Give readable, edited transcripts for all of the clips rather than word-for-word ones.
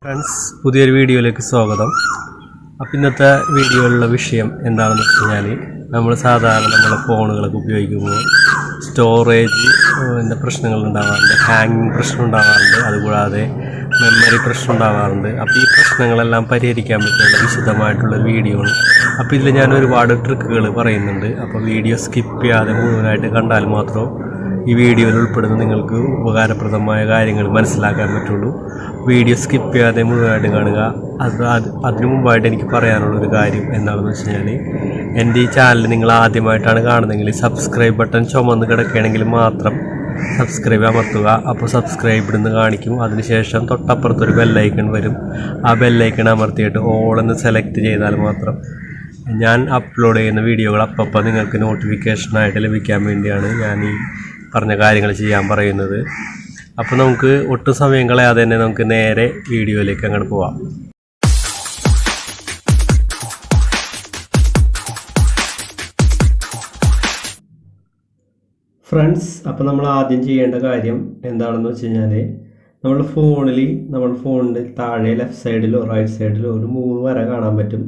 Friends, പുതിയൊരു വീഡിയോയിലേക്ക് സ്വാഗതം. അപ്പോൾ ഇന്നത്തെ വീഡിയോയിലുള്ള വിഷയം എന്താണെന്ന് വെച്ച് കഴിഞ്ഞാൽ, നമ്മൾ സാധാരണ നമ്മളെ ഫോണുകളൊക്കെ ഉപയോഗിക്കുമ്പോൾ സ്റ്റോറേജ് പ്രശ്നങ്ങൾ ഉണ്ടാകാറുണ്ട്, ഹാങ്ങിങ് പ്രശ്നം ഉണ്ടാകാറുണ്ട്, അതുകൂടാതെ മെമ്മറി പ്രശ്നം ഉണ്ടാകാറുണ്ട്. അപ്പോൾ ഈ പ്രശ്നങ്ങളെല്ലാം പരിഹരിക്കാൻ പറ്റുന്ന വിശദമായിട്ടുള്ള വീഡിയോ ആണ്. അപ്പോൾ ഇതിൽ ഞാൻ ഒരുപാട് ട്രിക്കുകൾ പറയുന്നുണ്ട്. അപ്പോൾ വീഡിയോ സ്കിപ്പ് ചെയ്യാതെ മുഴുവനായിട്ട് കണ്ടാൽ മാത്രം ഈ വീഡിയോയിൽ ഉൾപ്പെടുന്ന നിങ്ങൾക്ക് ഉപകാരപ്രദമായ കാര്യങ്ങൾ മനസ്സിലാക്കാൻ പറ്റുള്ളൂ. വീഡിയോ സ്കിപ്പ് ചെയ്യാതെ മുഴുവനായിട്ട് കാണുക. അതിനു മുമ്പായിട്ട് എനിക്ക് പറയാനുള്ളൊരു കാര്യം എന്താണെന്ന് വെച്ച് കഴിഞ്ഞാൽ, എൻ്റെ ഈ ചാനൽ നിങ്ങൾ ആദ്യമായിട്ടാണ് കാണുന്നതെങ്കിൽ സബ്സ്ക്രൈബ് ബട്ടൺ ചുമന്ന് കിടക്കുകയാണെങ്കിൽ മാത്രം സബ്സ്ക്രൈബ് അമർത്തുക. അപ്പോൾ സബ്സ്ക്രൈബ് ഇടുന്ന് കാണിക്കും. അതിനുശേഷം തൊട്ടപ്പുറത്തൊരു ബെല്ലൈക്കൺ വരും. ആ ബെല്ലൈക്കൺ അമർത്തിയിട്ട് ഓൾ എന്ന് സെലക്ട് ചെയ്താൽ മാത്രം ഞാൻ അപ്ലോഡ് ചെയ്യുന്ന വീഡിയോകൾ അപ്പം നിങ്ങൾക്ക് നോട്ടിഫിക്കേഷനായിട്ട് ലഭിക്കാൻ വേണ്ടിയാണ് ഞാൻ ഈ പറഞ്ഞ കാര്യങ്ങൾ ചെയ്യാൻ പറയുന്നത്. അപ്പോൾ നമുക്ക് ഒട്ടും സമയം കളയാതെ തന്നെ നമുക്ക് നേരെ വീഡിയോയിലേക്ക് അങ്ങോട്ട് പോവാം. ഫ്രണ്ട്സ്, അപ്പോൾ നമ്മൾ ആദ്യം ചെയ്യേണ്ട കാര്യം എന്താണെന്ന് വെച്ച് കഴിഞ്ഞാൽ, നമ്മുടെ ഫോണിൻ്റെ താഴെ ലെഫ്റ്റ് സൈഡിലോ റൈറ്റ് സൈഡിലോ ഒരു 3 വര കാണാൻ പറ്റും.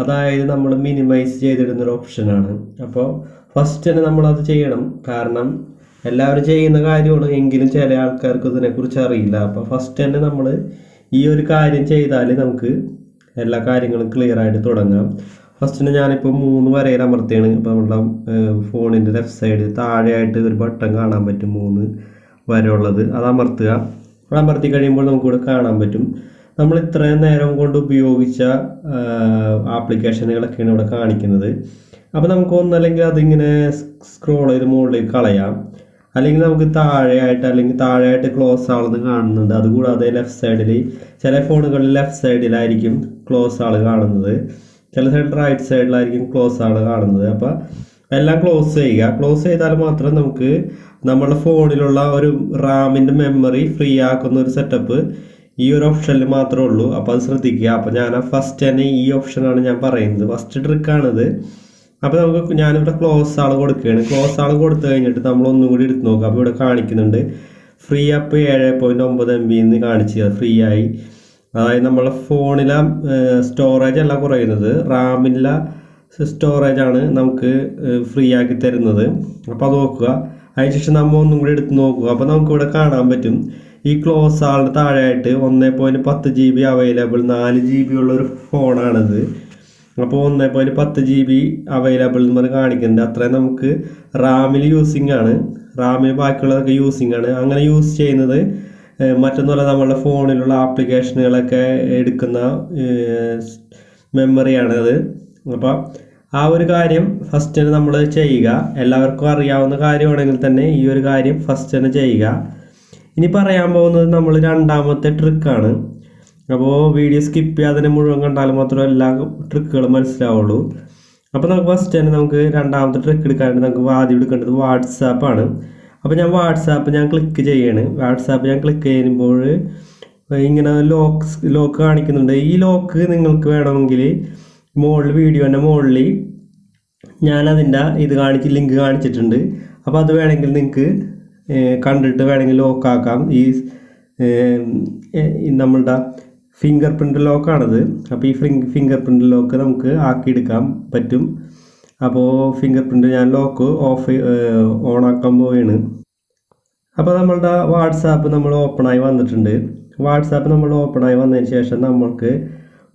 അതായത് നമ്മൾ മിനിമൈസ് ചെയ്തിടുന്നൊരു ഓപ്ഷനാണ്. അപ്പോൾ ഫസ്റ്റ് തന്നെ നമ്മളത് ചെയ്യണം. കാരണം എല്ലാവരും ചെയ്യുന്ന കാര്യമാണ്, എങ്കിലും ചില ആൾക്കാർക്ക് ഇതിനെക്കുറിച്ച് അറിയില്ല. അപ്പോൾ ഫസ്റ്റ് തന്നെ നമ്മൾ ഈ ഒരു കാര്യം ചെയ്താൽ നമുക്ക് എല്ലാ കാര്യങ്ങളും ക്ലിയർ ആയിട്ട് തുടങ്ങാം. ഫസ്റ്റിന് ഞാനിപ്പോൾ 3 വരയിൽ അമർത്തിയാണ്. ഇപ്പോൾ നമ്മുടെ ഫോണിൻ്റെ ലെഫ്റ്റ് സൈഡ് താഴെയായിട്ട് ഒരു ബട്ടൺ കാണാൻ പറ്റും, 3 വര ഉള്ളത്. അത് അമർത്തുക. അത് അമർത്തി കഴിയുമ്പോൾ നമുക്കിവിടെ കാണാൻ പറ്റും നമ്മൾ ഇത്രയും നേരം കൊണ്ട് ഉപയോഗിച്ച ആപ്ലിക്കേഷനുകളൊക്കെയാണ് ഇവിടെ കാണിക്കുന്നത്. അപ്പോൾ നമുക്ക് ഒന്നല്ലെങ്കിൽ അതിങ്ങനെ സ്ക്രോൾ ചെയ്ത് മുകളിലേക്ക് കളയാം, അല്ലെങ്കിൽ നമുക്ക് താഴെയായിട്ട് ക്ലോസ് ആളെന്ന് കാണുന്നുണ്ട്. അതുകൂടാതെ ലെഫ്റ്റ് സൈഡിൽ ചില ഫോണുകളിൽ ലെഫ്റ്റ് സൈഡിലായിരിക്കും ക്ലോസ് ആൾ കാണുന്നത്, ചില സൈഡിൽ റൈറ്റ് സൈഡിലായിരിക്കും ക്ലോസ് ആൾ കാണുന്നത്. അപ്പോൾ എല്ലാം ക്ലോസ് ചെയ്യുക. ക്ലോസ് ചെയ്താൽ മാത്രം നമുക്ക് നമ്മുടെ ഫോണിലുള്ള ഒരു റാമിൻ്റെ മെമ്മറി ഫ്രീ ആക്കുന്ന ഒരു സെറ്റപ്പ് ഈ ഒരു ഓപ്ഷനിൽ മാത്രമേ ഉള്ളൂ. അപ്പോൾ അത് ശ്രദ്ധിക്കുക. അപ്പോൾ ഞാൻ ഫസ്റ്റ് തന്നെ ഈ ഓപ്ഷനാണ് ഞാൻ പറയുന്നത്, ഫസ്റ്റ് ട്രിക്കാണിത്. അപ്പോൾ ഞാനിവിടെ ക്ലോസ് ആൾ കൊടുക്കുകയാണ്. ക്ലോസ് ആൾ കൊടുത്തു കഴിഞ്ഞിട്ട് നമ്മൾ ഒന്നും കൂടി എടുത്ത് നോക്കുക. അപ്പോൾ ഇവിടെ കാണിക്കുന്നുണ്ട് ഫ്രീ ആപ്പ് 7.9 MB എന്ന് കാണിച്ചത് ഫ്രീ ആയി. അതായത് നമ്മളെ ഫോണിലെ സ്റ്റോറേജ് അല്ല കുറയുന്നത്, റാമിലെ സ്റ്റോറേജാണ് നമുക്ക് ഫ്രീ ആക്കി തരുന്നത്. അപ്പോൾ അത് നോക്കുക. അതിനുശേഷം നമ്മൾ ഒന്നും കൂടി എടുത്ത് നോക്കുക. അപ്പോൾ നമുക്കിവിടെ കാണാൻ പറ്റും ഈ ക്ലോസ് ആളിന് താഴെയായിട്ട് 1.10 GB അവൈലബിൾ, 4 GB ഉള്ളൊരു ഫോണാണിത്. അപ്പോൾ 1.10 GB അവൈലബിൾ എന്ന് പറഞ്ഞ് കാണിക്കുന്നുണ്ട്. അത്രയും നമുക്ക് റാമിൽ യൂസിങ് ആണ്, റാമിൽ ബാക്കിയുള്ളതൊക്കെ യൂസിങ് ആണ്. അങ്ങനെ യൂസ് ചെയ്യുന്നത് മറ്റൊന്നുമല്ല, നമ്മളുടെ ഫോണിലുള്ള ആപ്ലിക്കേഷനുകളൊക്കെ എടുക്കുന്ന മെമ്മറിയാണ് അത്. അപ്പോൾ ആ ഒരു കാര്യം ഫസ്റ്റ് തന്നെ നമ്മൾ ചെയ്യുക. എല്ലാവർക്കും അറിയാവുന്ന കാര്യമാണെങ്കിൽ തന്നെ ഈ ഒരു കാര്യം ഫസ്റ്റ് തന്നെ ചെയ്യുക. ഇനി പറയാൻ പോകുന്നത് നമ്മൾ രണ്ടാമത്തെ ട്രിക്കാണ്. അപ്പോൾ വീഡിയോ സ്കിപ്പ് ചെയ്യാതെ മുഴുവൻ കണ്ടാൽ മാത്രമേ എല്ലാ ട്രിക്കുകളും മനസ്സിലാവുള്ളൂ. അപ്പോൾ നമുക്ക് ഫസ്റ്റ് തന്നെ നമുക്ക് രണ്ടാമത്തെ ട്രിക്ക് എടുക്കാനായിട്ട് നമുക്ക് ആദ്യം എടുക്കേണ്ടത് വാട്സാപ്പാണ്. അപ്പോൾ ഞാൻ വാട്സാപ്പ് ക്ലിക്ക് ചെയ്യാണ്. വാട്സാപ്പ് ഞാൻ ക്ലിക്ക് ചെയ്യുമ്പോൾ ഇങ്ങനെ ലോക്ക് കാണിക്കുന്നുണ്ട്. ഈ ലോക്ക് നിങ്ങൾക്ക് വേണമെങ്കിൽ വീഡിയോൻ്റെ മുകളിൽ ഞാനതിൻ്റെ ലിങ്ക് കാണിച്ചിട്ടുണ്ട്. അപ്പോൾ അത് വേണമെങ്കിൽ നിങ്ങൾക്ക് കണ്ടിട്ട് വേണമെങ്കിൽ ലോക്കാക്കാം. ഈ നമ്മളുടെ ഫിംഗർ പ്രിൻ്റ് ലോക്കാണത്. അപ്പോൾ ഈ ഫിംഗർ പ്രിൻ്റ് ലോക്ക് നമുക്ക് ആക്കിയെടുക്കാൻ പറ്റും. അപ്പോൾ ഫിംഗർ പ്രിൻ്റ് ഞാൻ ലോക്ക് ഓണാക്കാൻ പോവുകയാണ്. അപ്പോൾ നമ്മളുടെ വാട്സാപ്പ് നമ്മൾ ഓപ്പണായി വന്നിട്ടുണ്ട്. വാട്സാപ്പ് നമ്മൾ ഓപ്പണായി വന്നതിന് ശേഷം നമ്മൾക്ക്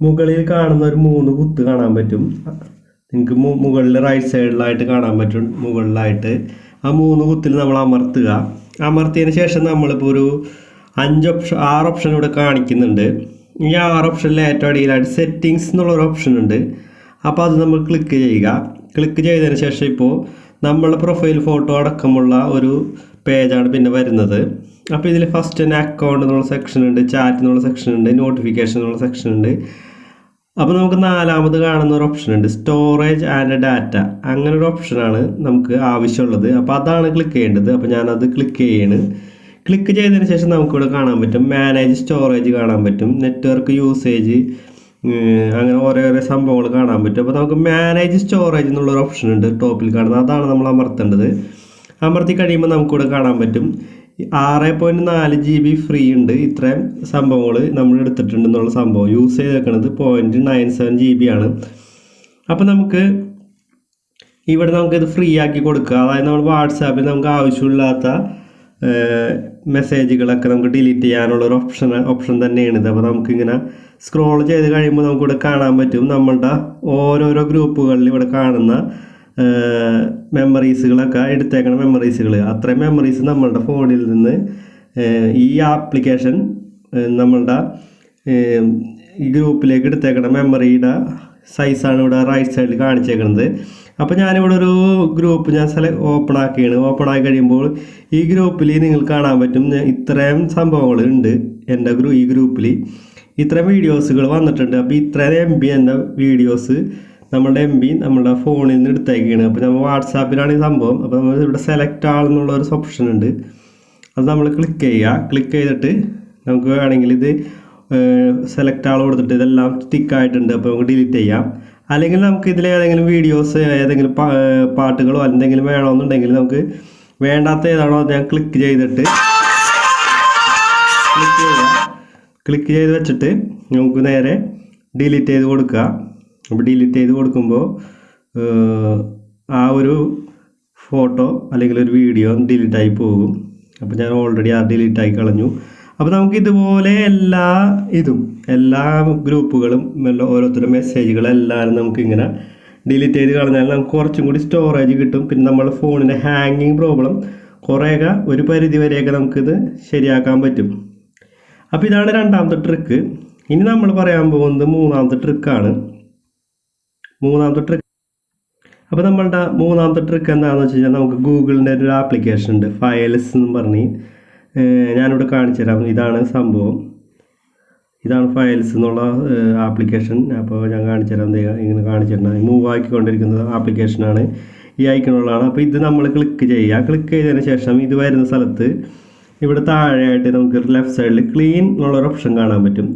മുകളിൽ കാണുന്ന ഒരു 3 കുത്ത് കാണാൻ പറ്റും. നിങ്ങൾക്ക് മുകളിൽ റൈറ്റ് സൈഡിലായിട്ട് കാണാൻ പറ്റും. മുകളിലായിട്ട് ആ 3 കുത്തിൽ നമ്മൾ അമർത്തുക. അമർത്തിയതിന് ശേഷം നമ്മളിപ്പോൾ ഒരു 6 ഓപ്ഷൻ ഇവിടെ കാണിക്കുന്നുണ്ട്. ഈ 6 ഓപ്ഷനിൽ ഏറ്റവും അടിയിലായിട്ട് സെറ്റിങ്സ് എന്നുള്ളൊരു ഓപ്ഷൻ ഉണ്ട്. അപ്പോൾ അത് നമ്മൾ ക്ലിക്ക് ചെയ്യുക. ക്ലിക്ക് ചെയ്തതിന് ശേഷം ഇപ്പോൾ നമ്മളുടെ പ്രൊഫൈൽ ഫോട്ടോ അടക്കമുള്ള ഒരു പേജാണ് പിന്നെ വരുന്നത്. അപ്പോൾ ഇതിൽ ഫസ്റ്റ് തന്നെ അക്കൗണ്ട് എന്നുള്ള സെക്ഷൻ ഉണ്ട്, ചാറ്റ് എന്നുള്ള സെക്ഷൻ ഉണ്ട്, നോട്ടിഫിക്കേഷൻ എന്നുള്ള സെക്ഷൻ ഉണ്ട്. അപ്പോൾ നമുക്ക് 4ാമത് കാണുന്ന ഒരു ഓപ്ഷൻ ഉണ്ട്, സ്റ്റോറേജ് ആൻഡ് ഡാറ്റ. അങ്ങനെ ഒരു ഓപ്ഷനാണ് നമുക്ക് ആവശ്യമുള്ളത്. അപ്പോൾ അതാണ് ക്ലിക്ക് ചെയ്യേണ്ടത്. അപ്പോൾ ഞാനത് ക്ലിക്ക് ചെയ്യാണ്. ക്ലിക്ക് ചെയ്തതിന് ശേഷം നമുക്കിവിടെ കാണാൻ പറ്റും മാനേജ് സ്റ്റോറേജ് കാണാൻ പറ്റും, നെറ്റ്വർക്ക് യൂസേജ്, അങ്ങനെ ഓരോ സംഭവങ്ങൾ കാണാൻ പറ്റും. അപ്പോൾ നമുക്ക് മാനേജ് സ്റ്റോറേജ് എന്നുള്ളൊരു ഓപ്ഷൻ ഉണ്ട് ടോപ്പിൽ കാണുന്നത്, അതാണ് നമ്മൾ അമർത്തേണ്ടത്. അമർത്തി കഴിയുമ്പോൾ നമുക്കിവിടെ കാണാൻ പറ്റും 6.4 GB ഫ്രീ ഉണ്ട്. ഇത്രയും സംഭവങ്ങൾ നമ്മൾ എടുത്തിട്ടുണ്ടെന്നുള്ള സംഭവം യൂസ് ചെയ്തേക്കുന്നത് 0.97 GB ആണ്. അപ്പോൾ നമുക്ക് ഇവിടെ നമുക്കിത് ഫ്രീ ആക്കി കൊടുക്കുക. അതായത് നമ്മൾ വാട്സാപ്പിൽ നമുക്ക് ആവശ്യമില്ലാത്ത മെസ്സേജുകളൊക്കെ നമുക്ക് ഡിലീറ്റ് ചെയ്യാനുള്ള ഒരു ഓപ്ഷൻ തന്നെയാണിത്. അപ്പോൾ നമുക്കിങ്ങനെ സ്ക്രോൾ ചെയ്ത് കഴിയുമ്പോൾ നമുക്കിവിടെ കാണാൻ പറ്റും നമ്മളുടെ ഓരോരോ ഗ്രൂപ്പുകളിൽ ഇവിടെ കാണുന്ന മെമ്മറീസുകളൊക്കെ എടുത്തേക്കണ മെമ്മറീസുകൾ. അത്രയും മെമ്മറീസ് നമ്മളുടെ ഫോണിൽ നിന്ന് ഈ ആപ്ലിക്കേഷൻ നമ്മളുടെ ഈ ഗ്രൂപ്പിലേക്ക് എടുത്തേക്കണ മെമ്മറിയുടെ സൈസാണ് ഇവിടെ റൈറ്റ് സൈഡിൽ കാണിച്ചേക്കുന്നത്. അപ്പോൾ ഞാനിവിടെ ഒരു ഗ്രൂപ്പ് ഞാൻ ഓപ്പൺ ആക്കിയാണ്. ഓപ്പൺ ആക്കി കഴിയുമ്പോൾ ഈ ഗ്രൂപ്പിൽ നിങ്ങൾക്ക് കാണാൻ പറ്റും ഇത്രയും സംഭവങ്ങൾ ഉണ്ട്. എൻ്റെ ഈ ഗ്രൂപ്പിൽ ഇത്രയും വീഡിയോസുകൾ വന്നിട്ടുണ്ട്. അപ്പോൾ ഇത്രയും MB എൻ്റെ വീഡിയോസ് നമ്മളുടെ MB നമ്മളുടെ ഫോണിൽ നിന്ന് എടുത്തേക്കാണ്. അപ്പോൾ നമ്മൾ വാട്സാപ്പിലാണ് ഈ സംഭവം. അപ്പോൾ നമ്മൾ ഇവിടെ സെലക്ട് ആൾ എന്നുള്ള ഒരു ഓപ്ഷൻ ഉണ്ട്. അത് നമ്മൾ ക്ലിക്ക് ചെയ്യുക. ക്ലിക്ക് ചെയ്തിട്ട് നമുക്ക് വേണമെങ്കിൽ ഇത് സെലക്ട് ആൾ കൊടുത്തിട്ട് ഇതെല്ലാം ടിക്കായിട്ടുണ്ട്. അപ്പോൾ നമുക്ക് ഡിലീറ്റ് ചെയ്യാം. അല്ലെങ്കിൽ നമുക്ക് ഇതിൽ ഏതെങ്കിലും വീഡിയോസ് ഏതെങ്കിലും പാട്ടുകളോ എന്തെങ്കിലും വേണമെന്നുണ്ടെങ്കിൽ നമുക്ക് വേണ്ടാത്ത ഏതാണോ അത് ഞാൻ ക്ലിക്ക് ചെയ്തിട്ട് ക്ലിക്ക് ചെയ്ത് വെച്ചിട്ട് നമുക്ക് നേരെ ഡിലീറ്റ് ചെയ്ത് കൊടുക്കുക. അപ്പോൾ ഡിലീറ്റ് ചെയ്ത് കൊടുക്കുമ്പോൾ ആ ഒരു ഫോട്ടോ അല്ലെങ്കിൽ ഒരു വീഡിയോ ഡിലീറ്റായി പോകും. അപ്പോൾ ഞാൻ ഓൾറെഡി ആ ഡിലീറ്റായി കളഞ്ഞു. അപ്പോൾ നമുക്ക് ഇതുപോലെ എല്ലാ ഗ്രൂപ്പുകളും ഓരോരുത്തരുടെ മെസ്സേജുകളെല്ലാം നമുക്കിങ്ങനെ ഡിലീറ്റ് ചെയ്ത് കളഞ്ഞാൽ നമുക്ക് കുറച്ചും കൂടി സ്റ്റോറേജ് കിട്ടും. പിന്നെ നമ്മുടെ ഫോണിൻ്റെ ഹാങ്ങിങ് പ്രോബ്ലം കുറേയൊക്കെ ഒരു പരിധി വരെയൊക്കെ നമുക്കിത് ശരിയാക്കാൻ പറ്റും. അപ്പോൾ ഇതാണ് രണ്ടാമത്തെ ട്രിക്ക്. ഇനി നമ്മൾ പറയാൻ പോകുന്നത് മൂന്നാമത്തെ ട്രിക്കാണ്. അപ്പോൾ നമ്മളുടെ മൂന്നാമത്തെ ട്രിക്ക് എന്താണെന്ന് വെച്ച് കഴിഞ്ഞാൽ നമുക്ക് ഗൂഗിളിൻ്റെ ഒരു ആപ്ലിക്കേഷൻ ഉണ്ട്, ഫയൽസ് എന്ന് പറഞ്ഞ് ഞാനിവിടെ കാണിച്ചു തരാം. ഇതാണ് സംഭവം. ഇതാണ് ഫയൽസ് എന്നുള്ള ആപ്ലിക്കേഷൻ. അപ്പോൾ ഞാൻ കാണിച്ചു തരാം. ഇങ്ങനെ കാണിച്ചിട്ടുണ്ട് മൂവ് ആക്കിക്കൊണ്ടിരിക്കുന്ന ആപ്ലിക്കേഷനാണ്. ഈ ഐക്കണുള്ളതാണ്. അപ്പോൾ ഇത് നമ്മൾ ക്ലിക്ക് ചെയ്യുക. ക്ലിക്ക് ചെയ്തതിന് ശേഷം ഇത് വരുന്ന സ്ഥലത്ത് ഇവിടെ താഴെയായിട്ട് നമുക്ക് ലെഫ്റ്റ് സൈഡിൽ ക്ലീൻ എന്നുള്ളൊരു ഓപ്ഷൻ കാണാൻ പറ്റും.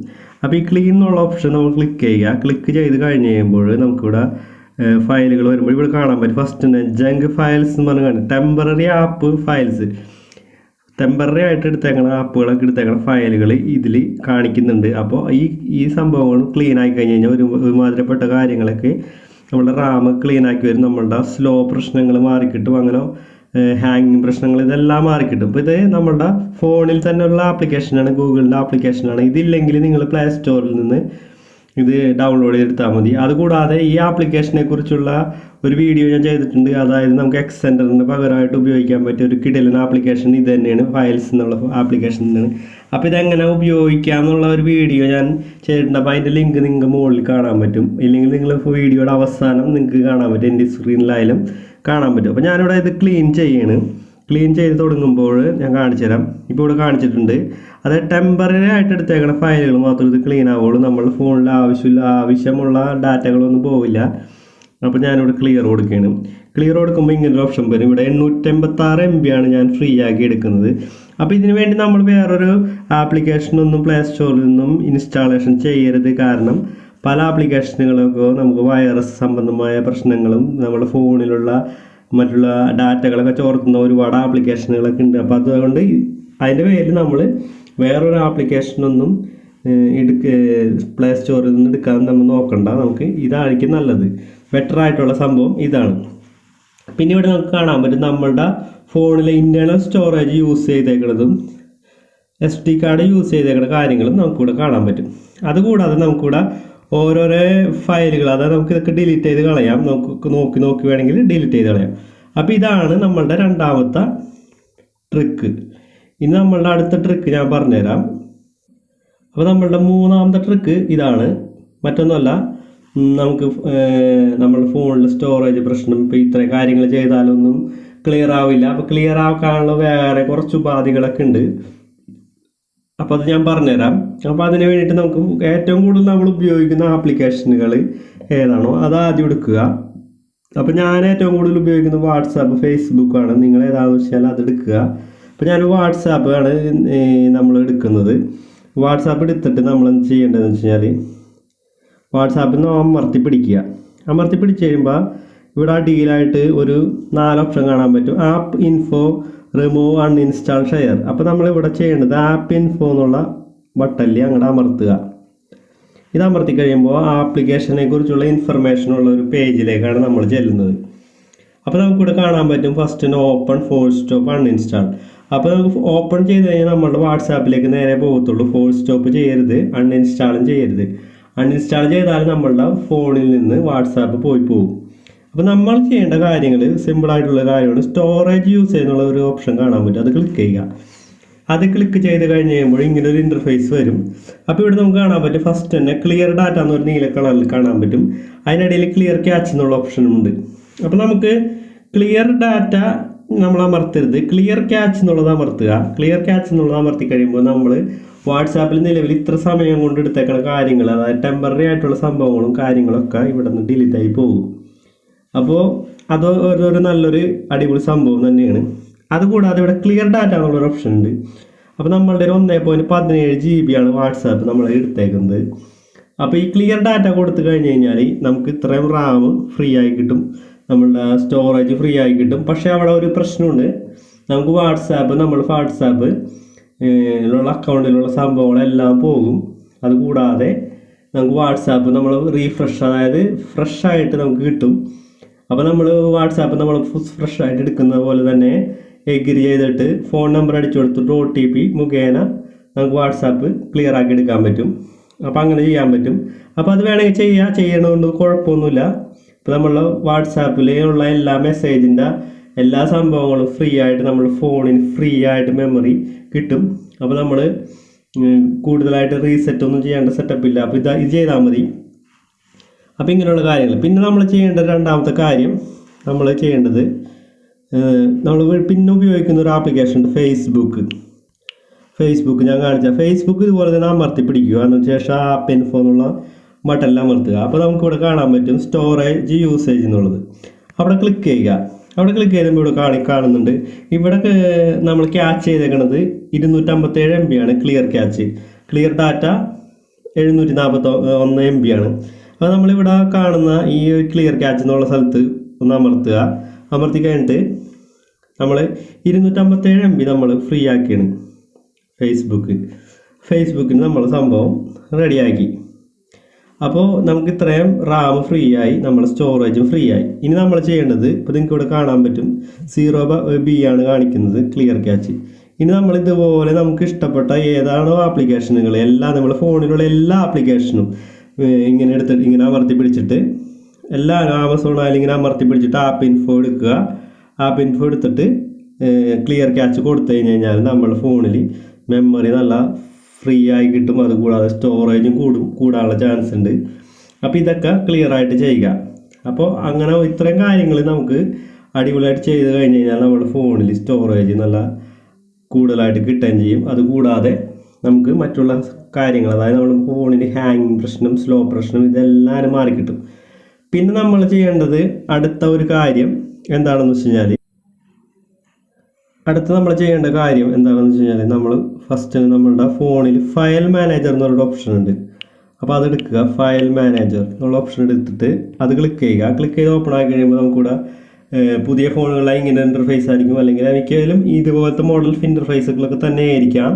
അപ്പോൾ ഈ ക്ലീൻ എന്നുള്ള ഓപ്ഷൻ നമ്മൾ ക്ലിക്ക് ചെയ്യുക. ക്ലിക്ക് ചെയ്ത് കഴിഞ്ഞ് കഴിയുമ്പോൾ നമുക്കിവിടെ ഫയലുകൾ വരുമ്പോൾ ഇവിടെ കാണാൻ പറ്റും. ഫസ്റ്റ് തന്നെ ജങ്ക് ഫയൽസ് എന്ന് പറഞ്ഞ് കാണും. ടെമ്പററി ആപ്പ് ഫയൽസ്, ടെമ്പററി ആയിട്ട് എടുത്തേക്കണ ആപ്പുകളൊക്കെ എടുത്തേക്കണ ഫയലുകൾ ഇതിൽ കാണിക്കുന്നുണ്ട്. അപ്പോൾ ഈ സംഭവങ്ങൾ ക്ലീൻ ആക്കി കഴിഞ്ഞ് കഴിഞ്ഞാൽ ഒരുമാതിരിപ്പെട്ട കാര്യങ്ങളൊക്കെ നമ്മളുടെ റാം ക്ലീൻ ആക്കി വരും. നമ്മളുടെ സ്ലോ പ്രശ്നങ്ങൾ മാറിക്കിട്ടും. അങ്ങനെ ഹാങ്ങിങ് പ്രശ്നങ്ങൾ ഇതെല്ലാം മാറിക്കിട്ടും. അപ്പോൾ ഇത് നമ്മളുടെ ഫോണിൽ തന്നെ ഉള്ള ആപ്ലിക്കേഷനാണ്, ഗൂഗിളിൻ്റെ ആപ്ലിക്കേഷനാണ്. ഇതില്ലെങ്കിൽ നിങ്ങൾ പ്ലേ സ്റ്റോറിൽ നിന്ന് ഇത് ഡൗൺലോഡ് ചെയ്തെടുത്താൽ മതി. അതുകൂടാതെ ഈ ആപ്ലിക്കേഷനെ കുറിച്ചുള്ള ഒരു വീഡിയോ ഞാൻ ചെയ്തിട്ടുണ്ട്. അതായത് നമുക്ക് എക്സ്റ്റൻഡറിന് പകരമായിട്ട് ഉപയോഗിക്കാൻ പറ്റിയ ഒരു കിടിലൻ ആപ്ലിക്കേഷൻ ഇത് തന്നെയാണ്, ഫയൽസ് എന്നുള്ള ആപ്ലിക്കേഷൻ തന്നെയാണ്. അപ്പോൾ ഇതെങ്ങനെ ഉപയോഗിക്കാം എന്നുള്ള ഒരു വീഡിയോ ഞാൻ ചെയ്തിട്ടുണ്ട്. അപ്പോൾ അതിൻ്റെ ലിങ്ക് നിങ്ങൾക്ക് മുകളിൽ കാണാൻ പറ്റും. ഇല്ലെങ്കിൽ നിങ്ങൾ വീഡിയോയുടെ അവസാനം നിങ്ങൾക്ക് കാണാൻ പറ്റും, എൻ്റെ സ്ക്രീനിലായാലും കാണാൻ പറ്റും. അപ്പോൾ ഞാനിവിടെ ഇത് ക്ലീൻ ചെയ്ത് തുടങ്ങുമ്പോൾ ഞാൻ കാണിച്ചു തരാം. ഇപ്പോൾ ഇവിടെ കാണിച്ചിട്ടുണ്ട്. അത് ടെമ്പററി ആയിട്ട് എടുത്തേക്കണ ഫയലുകൾ മാത്രം ഇത് ക്ലീൻ ആവുള്ളൂ. നമ്മൾ ഫോണിൽ ആവശ്യമുള്ള ഡാറ്റകളൊന്നും പോവില്ല. അപ്പോൾ ഞാനിവിടെ ക്ലിയർ കൊടുക്കുകയാണ്. ക്ലിയർ കൊടുക്കുമ്പോൾ ഇങ്ങനൊരു ഓപ്ഷൻ വരും. ഇവിടെ 886 MB ആണ് ഞാൻ ഫ്രീ ആക്കി എടുക്കുന്നത്. അപ്പോൾ ഇതിനു വേണ്ടി നമ്മൾ വേറൊരു ആപ്ലിക്കേഷനൊന്നും പ്ലേ സ്റ്റോറിൽ നിന്നും ഇൻസ്റ്റാളേഷൻ ചെയ്യരുത്. കാരണം പല ആപ്ലിക്കേഷനുകളൊക്കെ നമുക്ക് വൈറസ് സംബന്ധമായ പ്രശ്നങ്ങളും നമ്മുടെ ഫോണിലുള്ള മറ്റുള്ള ഡാറ്റകളൊക്കെ ചോർത്തുന്ന ഒരുപാട് ആപ്ലിക്കേഷനുകളൊക്കെ ഉണ്ട്. അപ്പോൾ അതുകൊണ്ട് അതിൻ്റെ പേരിൽ നമ്മൾ വേറൊരു ആപ്ലിക്കേഷനൊന്നും പ്ലേ സ്റ്റോറിൽ നിന്ന് എടുക്കാൻ നമ്മൾ നോക്കണ്ട. നമുക്ക് ഇതായിരിക്കും നല്ലത്. ബെറ്റർ ആയിട്ടുള്ള സംഭവം ഇതാണ്. പിന്നെ ഇവിടെ നമുക്ക് കാണാൻ പറ്റും നമ്മളുടെ ഫോണിലെ ഇൻറ്റേർണൽ സ്റ്റോറേജ് യൂസ് ചെയ്തേക്കുന്നതും SD കാർഡ് യൂസ് ചെയ്തേക്കുന്ന കാര്യങ്ങളും നമുക്കിവിടെ കാണാൻ പറ്റും. അതുകൂടാതെ നമുക്കിവിടെ ഓരോരോ ഫയലുകൾ, അതായത് നമുക്ക് ഇതൊക്കെ ഡിലീറ്റ് ചെയ്ത് കളയാം. നമുക്ക് നോക്കി വേണമെങ്കിൽ ഡിലീറ്റ് ചെയ്ത് കളയാം. അപ്പോൾ ഇതാണ് നമ്മളുടെ രണ്ടാമത്തെ ട്രിക്ക്. ഇനി നമ്മളുടെ അടുത്ത ട്രിക്ക് ഞാൻ പറഞ്ഞുതരാം. അപ്പോൾ നമ്മളുടെ മൂന്നാമത്തെ ട്രിക്ക് ഇതാണ്, മറ്റൊന്നുമല്ല. നമുക്ക് നമ്മുടെ ഫോണിൽ സ്റ്റോറേജ് പ്രശ്നം ഇപ്പോൾ ഇത്രയും കാര്യങ്ങൾ ചെയ്താലൊന്നും ക്ലിയർ ആവില്ല. അപ്പോൾ ക്ലിയർ ആക്കാനുള്ള വേറെ കുറച്ച് ഉപാധികളൊക്കെ ഉണ്ട്. അപ്പോൾ അത് ഞാൻ പറഞ്ഞുതരാം. അപ്പോൾ അതിന് വേണ്ടിയിട്ട് നമുക്ക് ഏറ്റവും കൂടുതൽ നമ്മൾ ഉപയോഗിക്കുന്ന ആപ്ലിക്കേഷനുകൾ ഏതാണോ അത് ആദ്യം എടുക്കുക. അപ്പോൾ ഞാൻ ഏറ്റവും കൂടുതൽ ഉപയോഗിക്കുന്നത് വാട്സാപ്പ്, ഫേസ്ബുക്കാണ്. നിങ്ങൾ ഏതാണെന്ന് വെച്ചാൽ അത് എടുക്കുക. അപ്പോൾ ഞാൻ വാട്സാപ്പ് ആണ് നമ്മൾ എടുക്കുന്നത്. വാട്സാപ്പ് എടുത്തിട്ട് നമ്മൾ എന്ത് ചെയ്യേണ്ടതെന്ന് വെച്ച് കഴിഞ്ഞാൽ വാട്സാപ്പിൽ നിന്ന് അമർത്തി പിടിച്ച് കഴിയുമ്പോൾ ഇവിടെ അടിയിലായിട്ട് ഒരു 4 ഓപ്ഷൻ കാണാൻ പറ്റും. App info, remove uninstall share. അപ്പോൾ നമ്മളിവിടെ ചെയ്യേണ്ടത് ആപ്പ് ഇൻഫോ എന്നുള്ള ബട്ടണിൽ അങ്ങോട്ട് അമർത്തുക. ഇത് അമർത്തി കഴിയുമ്പോൾ ആപ്ലിക്കേഷനെ കുറിച്ചുള്ള ഇൻഫർമേഷൻ ഉള്ള ഒരു പേജിലേക്കാണ് നമ്മൾ ചെല്ലുന്നത്. അപ്പോൾ നമുക്കിവിടെ കാണാൻ പറ്റും first open, force stop, uninstall. അപ്പോൾ നമുക്ക് ഓപ്പൺ ചെയ്ത് കഴിഞ്ഞാൽ നമ്മുടെ വാട്സാപ്പിലേക്ക് നേരെ പോകത്തുള്ളൂ. ഫോഴ്സ് സ്റ്റോപ്പ് ചെയ്യരുത്, അൺഇൻസ്റ്റാളും ചെയ്യരുത്. അൺഇൻസ്റ്റാൾ ചെയ്താൽ നമ്മളുടെ ഫോണിൽ നിന്ന് വാട്സാപ്പ് പോയി പോകും. അപ്പോൾ നമ്മൾ ചെയ്യേണ്ട കാര്യങ്ങൾ സിമ്പിളായിട്ടുള്ള കാര്യമാണ്. സ്റ്റോറേജ് യൂസ് ചെയ്യുന്നുള്ള ഒരു ഓപ്ഷൻ കാണാൻ പറ്റും, അത് ക്ലിക്ക് ചെയ്യുക. അത് ക്ലിക്ക് ചെയ്ത് കഴിഞ്ഞ് കഴിയുമ്പോൾ ഇങ്ങനെ ഒരു ഇൻ്റർഫേസ് വരും. അപ്പോൾ ഇവിടെ നമുക്ക് കാണാൻ പറ്റും ഫസ്റ്റ് തന്നെ ക്ലിയർ ഡാറ്റ എന്നൊരു നീല കളറിൽ കാണാൻ പറ്റും. അതിനിടയിൽ ക്ലിയർ ക്യാച്ച് എന്നുള്ള ഓപ്ഷനും ഉണ്ട്. അപ്പോൾ നമുക്ക് ക്ലിയർ ഡാറ്റ നമ്മൾ അമർത്തരുത്, ക്ലിയർ ക്യാച്ച് എന്നുള്ളത് അമർത്തുക. ക്ലിയർ ക്യാച്ച് എന്നുള്ളത് അമർത്തി കഴിയുമ്പോൾ നമ്മൾ വാട്സാപ്പിൽ നിലവിൽ ഇത്ര സമയം കൊണ്ട് എടുത്തേക്കുന്ന കാര്യങ്ങൾ, അതായത് ടെമ്പററി ആയിട്ടുള്ള സംഭവങ്ങളും കാര്യങ്ങളൊക്കെ ഇവിടെ നിന്ന് ഡിലീറ്റ് ആയി പോകും. അപ്പോൾ അത് ഒരു നല്ലൊരു അടിപൊളി സംഭവം തന്നെയാണ്. അതുകൂടാതെ ഇവിടെ ക്ലിയർ ഡാറ്റ എന്നുള്ളൊരു ഓപ്ഷൻ ഉണ്ട്. അപ്പോൾ നമ്മളുടെ ഒരു 1.17 GB വാട്സാപ്പ് നമ്മൾ എടുത്തേക്കുന്നത്. അപ്പോൾ ഈ ക്ലിയർ ഡാറ്റ കൊടുത്തു കഴിഞ്ഞ് കഴിഞ്ഞാൽ നമുക്ക് ഇത്രയും റാം ഫ്രീ ആയി കിട്ടും, നമ്മളുടെ സ്റ്റോറേജ് ഫ്രീ ആയി കിട്ടും. പക്ഷേ അവിടെ ഒരു പ്രശ്നമുണ്ട്. നമുക്ക് നമ്മുടെ വാട്സാപ്പ് ുള്ള അക്കൗണ്ടിലുള്ള സംഭവങ്ങളെല്ലാം പോകും. അതുകൂടാതെ നമുക്ക് വാട്സാപ്പ് നമ്മൾ റീഫ്രഷ്, അതായത് ഫ്രഷ് ആയിട്ട് നമുക്ക് കിട്ടും. അപ്പോൾ നമ്മൾ വാട്സാപ്പ് നമ്മൾ ഫ്രഷ് ആയിട്ട് എടുക്കുന്ന പോലെ തന്നെ എഗ്രി ചെയ്തിട്ട് ഫോൺ നമ്പർ അടിച്ചു കൊടുത്തിട്ട് OTP മുഖേന നമുക്ക് വാട്സാപ്പ് ക്ലിയർ ആക്കി എടുക്കാൻ പറ്റും. അപ്പോൾ അങ്ങനെ ചെയ്യാൻ പറ്റും. അപ്പോൾ അത് വേണമെങ്കിൽ ചെയ്യണതുകൊണ്ട് കുഴപ്പമൊന്നുമില്ല. ഇപ്പോൾ നമ്മളുടെ വാട്സാപ്പിലുള്ള എല്ലാ മെസ്സേജിൻ്റെ എല്ലാ സംഭവങ്ങളും ഫ്രീ ആയിട്ട് നമ്മുടെ ഫോണിന് ഫ്രീ ആയിട്ട് മെമ്മറി കിട്ടും. അപ്പോൾ നമ്മൾ കൂടുതലായിട്ട് റീസെറ്റ് ഒന്നും ചെയ്യേണ്ട സെറ്റപ്പില്ല. അപ്പോൾ ഇത് ചെയ്താൽ മതി. അപ്പോൾ ഇങ്ങനെയുള്ള കാര്യങ്ങൾ. പിന്നെ നമ്മൾ ചെയ്യേണ്ട രണ്ടാമത്തെ കാര്യം, നമ്മൾ ചെയ്യേണ്ടത് നമ്മൾ പിന്നെ ഉപയോഗിക്കുന്ന ഒരു ആപ്ലിക്കേഷൻ ഉണ്ട്, ഫേസ്ബുക്ക് ഞാൻ കാണിച്ച ഫേസ്ബുക്ക് ഇതുപോലെ തന്നെ അമർത്തി പിടിക്കുക. അതിനുശേഷം ആപ്പ് ഇൻഫോ എന്നുള്ള ബട്ടണിൽ അമർത്തുക. അപ്പോൾ നമുക്കിവിടെ കാണാൻ പറ്റും സ്റ്റോറേജ് യൂസേജ് എന്നുള്ളത്. അവിടെ ക്ലിക്ക് ചെയ്യുക. അവിടെ ക്ലിക്ക് ചെയ്തുമ്പോൾ ഇവിടെ കാണുന്നുണ്ട്. ഇവിടെ നമ്മൾ ക്യാച്ച് ചെയ്തേക്കുന്നത് 257 MB ആണ് clear catch. Clear data 741 MB ആണ്. അപ്പോൾ നമ്മളിവിടെ കാണുന്ന ഈ ക്ലിയർ ക്യാച്ച് എന്നുള്ള സ്ഥലത്ത് ഒന്ന് അമർത്തുക. അമർത്തി കഴിഞ്ഞിട്ട് നമ്മൾ 257 MB നമ്മൾ ഫ്രീ ആക്കിയാണ് ഫേസ്ബുക്കിന് നമ്മൾ സംഭവം റെഡിയാക്കി. അപ്പോൾ നമുക്ക് ഇത്രയും റാം ഫ്രീ ആയി, നമ്മുടെ സ്റ്റോറേജും ഫ്രീ ആയി. ഇനി നമ്മൾ ചെയ്യേണ്ടത്, ഇപ്പോൾ നിങ്ങൾക്ക് ഇവിടെ കാണാൻ പറ്റും 0B ആണ് കാണിക്കുന്നത് ക്ലിയർ ക്യാച്ച്. ഇനി നമ്മൾ ഇതുപോലെ നമുക്ക് ഇഷ്ടപ്പെട്ട ഏതാണോ ആപ്ലിക്കേഷനുകൾ എല്ലാം നമ്മൾ ഫോണിലുള്ള എല്ലാ ആപ്ലിക്കേഷനും ഇങ്ങനെ അമർത്തി പിടിച്ചിട്ട് എല്ലാ ആമസോൺ ആയാലും ഇങ്ങനെ അമർത്തി പിടിച്ചിട്ട് ആപ്പ് ഇൻഫോ എടുക്കുക. ആപ്പ് ഇൻഫോ എടുത്തിട്ട് ക്ലിയർ ക്യാച്ച് കൊടുത്തു കഴിഞ്ഞാൽ നമ്മുടെ ഫോണിൽ മെമ്മറി നല്ല ഫ്രീ ആയി കിട്ടും. അതുകൂടാതെ സ്റ്റോറേജും കൂടാനുള്ള ചാൻസ് ഉണ്ട്. അപ്പോൾ ഇതൊക്കെ ക്ലിയർ ആയിട്ട് ചെയ്യുക. അപ്പോൾ അങ്ങനെ ഇത്രയും കാര്യങ്ങൾ നമുക്ക് അടിപൊളിയായിട്ട് ചെയ്ത് കഴിഞ്ഞ് കഴിഞ്ഞാൽ നമ്മുടെ ഫോണിൽ സ്റ്റോറേജ് നല്ല കൂടുതലായിട്ട് കിട്ടുകയും ചെയ്യും. അതുകൂടാതെ നമുക്ക് മറ്റുള്ള കാര്യങ്ങൾ, അതായത് നമ്മുടെ ഫോണിന് ഹാങ്ങിങ് പ്രശ്നം, സ്ലോ പ്രശ്നം, ഇതെല്ലാം മാറിക്കിട്ടും. പിന്നെ നമ്മൾ ചെയ്യേണ്ടത് അടുത്ത ഒരു കാര്യം എന്താണെന്ന് വെച്ച് കഴിഞ്ഞാൽ നമ്മൾ ഫസ്റ്റ് നമ്മളുടെ ഫോണിൽ ഫയൽ മാനേജർ എന്നുള്ള ഓപ്ഷൻ ഉണ്ട്. അപ്പോൾ അതെടുക്കുക. ഫയൽ മാനേജർ എന്നുള്ള ഓപ്ഷൻ എടുത്തിട്ട് അത് ക്ലിക്ക് ചെയ്യുക. ക്ലിക്ക് ചെയ്ത് ഓപ്പൺ ആക്കി കഴിയുമ്പോൾ നമുക്കിവിടെ പുതിയ ഫോണുകളായി ഇങ്ങനെ ഇൻ്റർഫേസ് ആയിരിക്കും, അല്ലെങ്കിൽ മിക്കതിലും ഇതുപോലത്തെ മോഡൽ ഇൻ്റർഫേസുകളൊക്കെ തന്നെ ആയിരിക്കാം.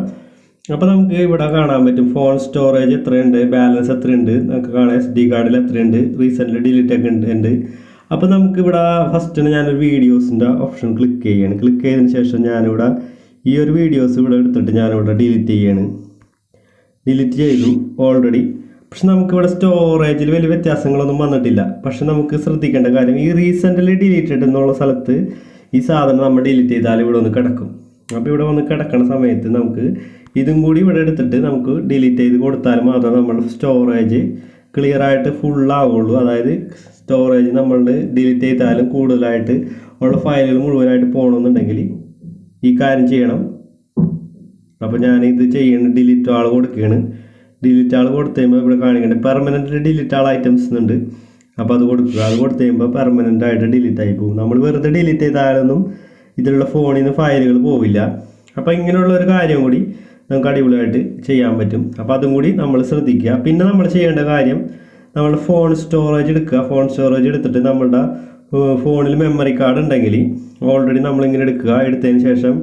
അപ്പോൾ നമുക്ക് ഇവിടെ കാണാൻ പറ്റും ഫോൺ സ്റ്റോറേജ് എത്രയുണ്ട്, ബാലൻസ് എത്രയുണ്ട്, നമുക്ക് കാണാം SD കാർഡിൽ എത്രയുണ്ട്, റീസെൻ്റ്ലി ഡിലീറ്റ് ഒക്കെ ഉണ്ട്. അപ്പോൾ നമുക്കിവിടെ ഫസ്റ്റിന് ഞാനൊരു വീഡിയോസിൻ്റെ ഓപ്ഷൻ ക്ലിക്ക് ചെയ്യാണ്. ക്ലിക്ക് ചെയ്തതിന് ശേഷം ഞാനിവിടെ ഈ ഒരു വീഡിയോസ് ഇവിടെ എടുത്തിട്ട് ഞാനിവിടെ ഡിലീറ്റ് ചെയ്തു ഓൾറെഡി. പക്ഷെ നമുക്കിവിടെ സ്റ്റോറേജിൽ വലിയ വ്യത്യാസങ്ങളൊന്നും വന്നിട്ടില്ല. പക്ഷെ നമുക്ക് ശ്രദ്ധിക്കേണ്ട കാര്യം, ഈ റീസെൻ്റ്ലി ഡിലീറ്റഡ് എന്നുള്ള സ്ഥലത്ത് ഈ സാധനം നമ്മൾ ഡിലീറ്റ് ചെയ്താൽ ഇവിടെ ഒന്ന് കിടക്കും. അപ്പോൾ ഇവിടെ വന്ന് കിടക്കുന്ന സമയത്ത് നമുക്ക് ഇതും കൂടി ഇവിടെ എടുത്തിട്ട് നമുക്ക് ഡിലീറ്റ് ചെയ്ത് കൊടുത്താൽ മാത്രമേ നമ്മുടെ സ്റ്റോറേജ് ക്ലിയർ ആയിട്ട് ഫുള്ളാവുള്ളൂ. അതായത് സ്റ്റോറേജ് നമ്മൾ ഡിലീറ്റ് ചെയ്താലും കൂടുതലായിട്ട് ഉള്ള ഫയലുകൾ മുഴുവനായിട്ട് പോകണമെന്നുണ്ടെങ്കിൽ ഈ കാര്യം ചെയ്യണം. അപ്പോൾ ഞാനിത് ഡിലീറ്റ് ആൾ കൊടുക്കുകയാണ്. ഡിലീറ്റ് ആൾ കൊടുത്തു കഴിയുമ്പോൾ ഇവിടെ കാണിക്കേണ്ടത് പെർമനൻ്റ് ഡിലീറ്റ് ആൾ ഐറ്റംസ് ഉണ്ട്. അപ്പോൾ അത് കൊടുക്കുക. അത് കൊടുത്തു കഴിയുമ്പോൾ പെർമനൻ്റ് ആയിട്ട് ഡിലീറ്റ് ആയി പോകും. നമ്മൾ വെറുതെ ഡിലീറ്റ് ചെയ്താലൊന്നും ഇതിലുള്ള ഫോണിൽ നിന്ന് ഫയലുകൾ പോവില്ല. അപ്പോൾ ഇങ്ങനെയുള്ള ഒരു കാര്യം കൂടി നമുക്ക് അടിപൊളിയായിട്ട് ചെയ്യാൻ പറ്റും. അപ്പോൾ അതും കൂടി നമ്മൾ ശ്രദ്ധിക്കുക. പിന്നെ നമ്മൾ ചെയ്യേണ്ട കാര്യം, നമ്മൾ ഫോൺ സ്റ്റോറേജ് എടുക്കുക. ഫോൺ സ്റ്റോറേജ് എടുത്തിട്ട് നമ്മളുടെ ഫോണിൽ മെമ്മറി കാർഡ് ഉണ്ടെങ്കിൽ ഓൾറെഡി നമ്മളിങ്ങനെ എടുത്തതിന് ശേഷം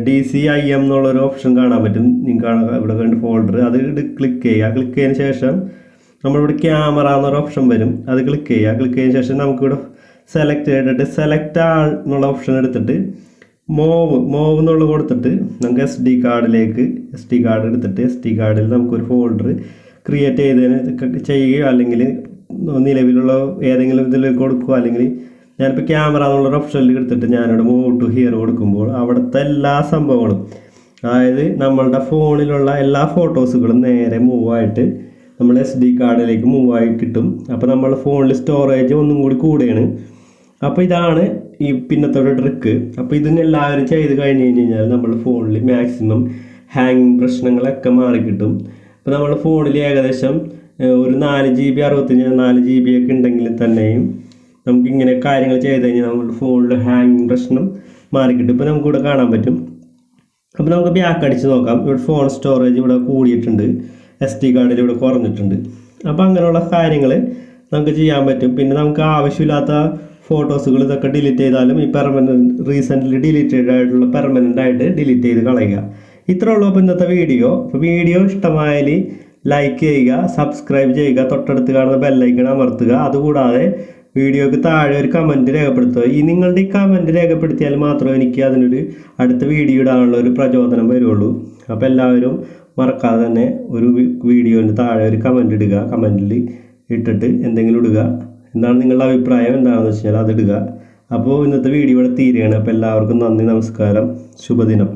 DCIM എന്നുള്ളൊരു ഓപ്ഷൻ കാണാൻ പറ്റും. നിങ്ങൾക്ക് ഇവിടെ കണ്ട് ഫോൾഡർ അത് ക്ലിക്ക് ചെയ്തതിന് ശേഷം നമ്മളിവിടെ ക്യാമറ എന്നൊരു ഓപ്ഷൻ വരും. അത് ക്ലിക്ക് ചെയ്തതിന് ശേഷം നമുക്കിവിടെ സെലക്ട് ചെയ്തിട്ട് സെലക്ട് ആൾ എന്നുള്ള ഓപ്ഷൻ എടുത്തിട്ട് മൂവ് എന്നുള്ള കൊടുത്തിട്ട് നമുക്ക് SD കാർഡ് എടുത്തിട്ട് SD കാർഡിൽ നമുക്കൊരു ഫോൾഡർ ക്രിയേറ്റ് ചെയ്യുകയോ അല്ലെങ്കിൽ നിലവിലുള്ള ഏതെങ്കിലും ഇതിൽ കൊടുക്കുക. അല്ലെങ്കിൽ ഞാനിപ്പോൾ ക്യാമറ എന്നുള്ളൊരു ഓപ്ഷനിൽ എടുത്തിട്ട് ഞാനിവിടെ മൂവ് ടു ഹിയർ കൊടുക്കുമ്പോൾ അവിടുത്തെ എല്ലാ സംഭവങ്ങളും, അതായത് നമ്മളുടെ ഫോണിലുള്ള എല്ലാ ഫോട്ടോസുകളും നേരെ മൂവായിട്ട് നമ്മൾ SD കാർഡിലേക്ക് മൂവായി കിട്ടും. അപ്പോൾ നമ്മൾ ഫോണിൽ സ്റ്റോറേജ് ഒന്നും കൂടി കൂടുകയാണ്. അപ്പോൾ ഇതാണ് ഈ പിന്നത്തെ ഒരു ട്രിക്ക്. അപ്പോൾ ഇതിന് എല്ലാവരും ചെയ്ത് കഴിഞ്ഞ് കഴിഞ്ഞാൽ നമ്മൾ ഫോണിൽ മാക്സിമം ഹാങ്ങിങ് പ്രശ്നങ്ങളൊക്കെ മാറിക്കിട്ടും. അപ്പോൾ നമ്മൾ ഫോണിൽ ഏകദേശം ഒരു 4GB 4GB ഒക്കെ ഉണ്ടെങ്കിൽ തന്നെയും നമുക്കിങ്ങനെ കാര്യങ്ങൾ ചെയ്ത് കഴിഞ്ഞാൽ നമ്മുടെ ഫോണിൽ ഹാങ്ങിങ് പ്രശ്നം മാറിക്കിട്ടും. ഇപ്പോൾ നമുക്കിവിടെ കാണാൻ പറ്റും. അപ്പോൾ നമുക്ക് ബാക്ക് അടിച്ച് നോക്കാം. ഇവിടെ ഫോൺ സ്റ്റോറേജ് ഇവിടെ കൂടിയിട്ടുണ്ട്, SD കാർഡിൽ ഇവിടെ കുറഞ്ഞിട്ടുണ്ട്. അപ്പോൾ അങ്ങനെയുള്ള കാര്യങ്ങൾ നമുക്ക് ചെയ്യാൻ പറ്റും. പിന്നെ നമുക്ക് ആവശ്യമില്ലാത്ത ഫോട്ടോസുകൾ ഇതൊക്കെ ഡിലീറ്റ് ചെയ്താലും ഈ റീസെൻ്റ്ലി ഡിലീറ്റഡ് ആയിട്ടുള്ള പെർമനൻ്റായിട്ട് ഡിലീറ്റ് ചെയ്ത് കളയുക. ഇത്രേ ഉള്ളൂ അപ്പോൾ ഇന്നത്തെ വീഡിയോ. അപ്പോൾ വീഡിയോ ഇഷ്ടമായാൽ ലൈക്ക് ചെയ്യുക, സബ്സ്ക്രൈബ് ചെയ്യുക, തൊട്ടടുത്ത് കാണുന്ന ബെല്ലൈക്കൺ അമർത്തുക. അതുകൂടാതെ വീഡിയോക്ക് താഴെ ഒരു കമൻറ്റ് രേഖപ്പെടുത്തുക. നിങ്ങളുടെ ഈ കമൻറ്റ് രേഖപ്പെടുത്തിയാൽ മാത്രമേ എനിക്ക് അതിനൊരു അടുത്ത വീഡിയോ ഇടാനുള്ള ഒരു പ്രചോദനം വരുള്ളൂ. അപ്പോൾ എല്ലാവരും മറക്കാതെ തന്നെ ഒരു വീഡിയോൻ്റെ താഴെ ഒരു കമൻറ്റ് ഇടുക. കമൻറ്റിൽ ഇട്ടിട്ട് എന്തെങ്കിലും ഇടുക. എന്താണ് നിങ്ങളുടെ അഭിപ്രായം എന്താണെന്ന് വെച്ച് കഴിഞ്ഞാൽ അതിടുക. അപ്പോൾ ഇന്നത്തെ വീഡിയോ ഇവിടെ തീരുകയാണ്. അപ്പോൾ എല്ലാവർക്കും നന്ദി, നമസ്കാരം, ശുഭദിനം.